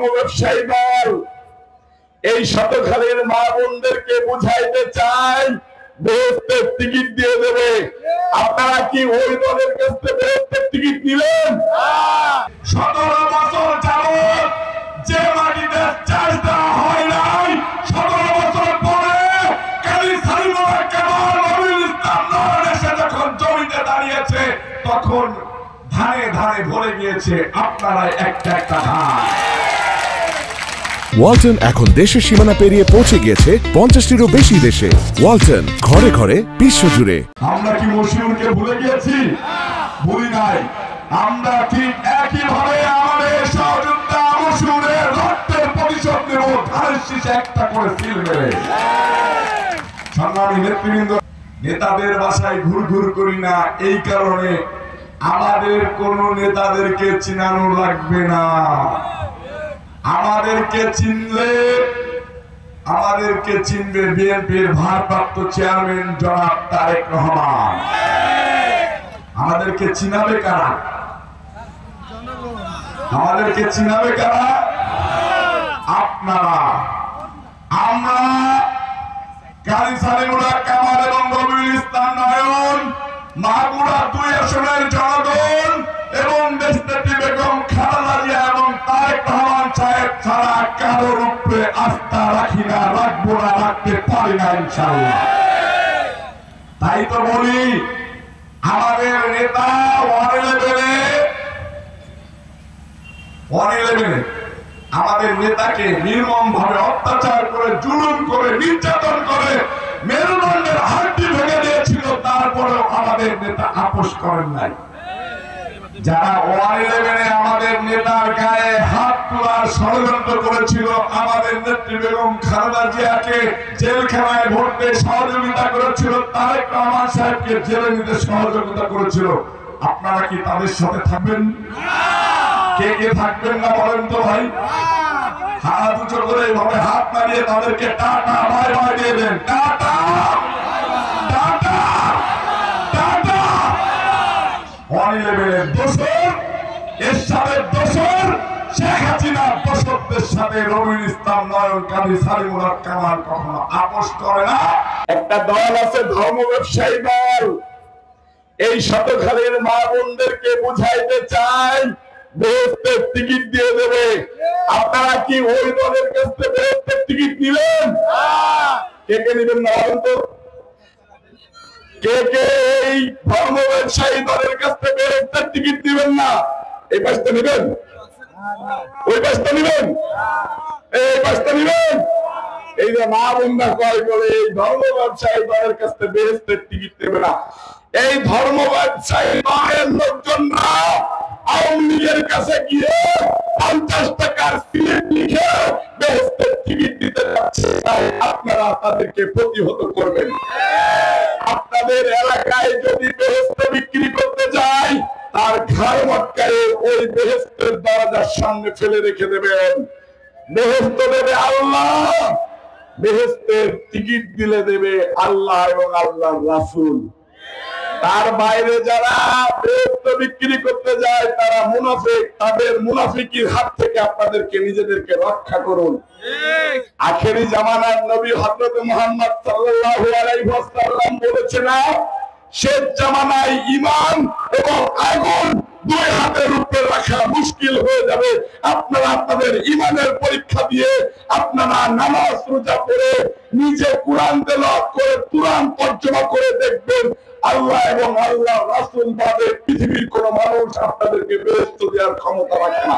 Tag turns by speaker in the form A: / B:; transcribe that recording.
A: ধর্ম ব্যবসায়ী দল এই শতখালীর মা বোনদেরকে বুঝাইতে চাই বেহেশতের টিকিট দিয়ে দেবে। আপনারা কি ওই দলের কাছ থেকে বেহেশতের টিকিট নিলেন? 17 বছর যাবত যে মাটিতে চাষ দেওয়া হয় নাই, 17 বছর পরে কাজী সালিমুল্লাহ কামাল নবীল ইসলাম নয়ন এসে যখন জমিতে দাঁড়িয়েছে তখন ধানে ধানে ভরে গিয়েছে আপনারা একটা একটা ধান।
B: ওয়ালটন এখন দেশের সীমানা পেরিয়ে পৌঁছে গিয়েছে 50টিরও বেশি দেশে। ওয়ালটন, ঘরে ঘরে, বিশ্বজুড়ে।
A: আমরা কি মশিউরকে ভুলে গিয়েছি? ভুলি নাই। আমরা ঠিক একইভাবে আমাদের সহযোদ্ধা মশিউরের রক্তের প্রতিশোধ নেব, ধানের শীষে একটা করে সিল মেরে। সংগ্রামী নেতৃবৃন্দ, নেতাদের বাসায় ঘুর ঘুর করি না, এই কারণে আমাদের কোন নেতাদেরকে চিনানো লাগবে না। আমাদেরকে চিনবে বিএনপির ভারপ্রাপ্ত চেয়ারম্যান জনাব তারেক রহমান। আমাদেরকে চিনাবে কারা? আমাদেরকে চিনাবে কারা? আপনারা। আমরা কাজী সালিমুল্লাহ কামাল এবং নবীল ইসলাম নয়ন, মাগুরা 2 আসনের জনগণ এবং দেশনেত্রী বেগম খালেদা জিয়া এবং তারেক রহমান সাহেব ছাড়া কারোর উপরে আস্থা রাখি না, রাখবো না, রাখতে পারি না ইনশাআল্লাহ। তাই তো বলি আমাদের নেতা 111 আমাদের নেতাকে নির্মম ভাবে অত্যাচার করে, জুলুম করে, নির্যাতন করে মেরুদণ্ডের হাড়টি ভেঙে দিয়েছিল, তারপরেও আমাদের নেতা আপোষ করেন নাই। যারা 111 আমাদের নেতার গায়ে হাত তোলার ষড়যন্ত্র করেছিল, আমাদের নেত্রী বেগম খালেদা জিয়াকে জেলখানায় ভরতে সহযোগিতা করেছিল, তারেক রহমান সাহেবকে জেলে নিতে সহযোগিতা করেছিল, আপনারা কি তাদের সাথে থাকবেন? কে কে থাকবেন না বলেন তো ভাই? হাত উঁচু করে এইভাবে হাত নাড়িয়ে তাদেরকে টাটা বাই বাই দিয়ে দেন। Tata tata tata. 111 দোসর, এরশাদের দোসর, শেখ হাসিনার দোসরদের সাথে নবীল ইসলাম নয়ন, কাজী সালিমুল্লাহ কামাল কখনো আপোষ করে না। একটা দল আছে ধর্ম ব্যবসায়ী দল, এই শতখালীর মা বোনদেরকে বুঝাইতে চাই বেহেশতের টিকিট দিয়ে দেবে। আপনারা কি ওই দলের কাছ থেকে বেহেশতের টিকিট নিলেন? কে কে নিবেন না বলেন তো? কে কে এই ধর্ম ব্যবসায়ী দলের কাছ থেকে বেহেশতের টিকিট দিবেন না? এই পাশটা নিবেন, ওই পাশটা নিবেন, এই পাশটা নিবেন। এই যে মা বোনরা কয় বলে এই ধর্ম ব্যবসায়ী দলের কাছ থেকে বেহেশতের টিকিট দেবে না, এই ধর্ম ব্যবসায়ী দলের লোকজনরা আওয়ামী লীগের কাছে গিয়ে 50 টাকার সিলেট লিখে বেহেশতের টিকিট দিতে যাচ্ছে। তাই আপনারা তাদেরকে প্রতিহত করবেন। আপনাদের এলাকায় যদি বেহেশত বিক্রি করতে যায়, তার ঘাড় মটকায় ওই বেহেশতের দরজার সামনে ফেলে রেখে দেবেন। বেহেশত দেবে আল্লাহ, বেহেশতের টিকিট দিলে দেবে আল্লাহ এবং আল্লাহর রাসূল। তার বাইরে যারা বেহেশত বিক্রি করতে যায় তারা মুনাফিক, তাদের মুনাফিকির হাত থেকে আপনাদেরকে নিজেদেরকে রক্ষা করুন। আখেরি জামানার নবী হযরত মুহাম্মদ সাল্লাল্লাহু আলাইহি ওয়াসাল্লাম বলেছেন, শেষ জামানায় ঈমান এবং আগুন 2 হাতের উপরে রাখা মুশকিল হয়ে যাবে। আপনারা আপনাদের ঈমানের পরীক্ষা দিয়ে আপনারা নামাজ রোজা করে নিজে কোরআন তেলাওয়াত করে কোরআন তর্জমা করে দেখবেন আল্লাহ এবং আল্লাহর রাসূল বাদে পৃথিবীর কোন মানুষ আপনাদেরকে বেহেশত দেওয়ার ক্ষমতা রাখে না।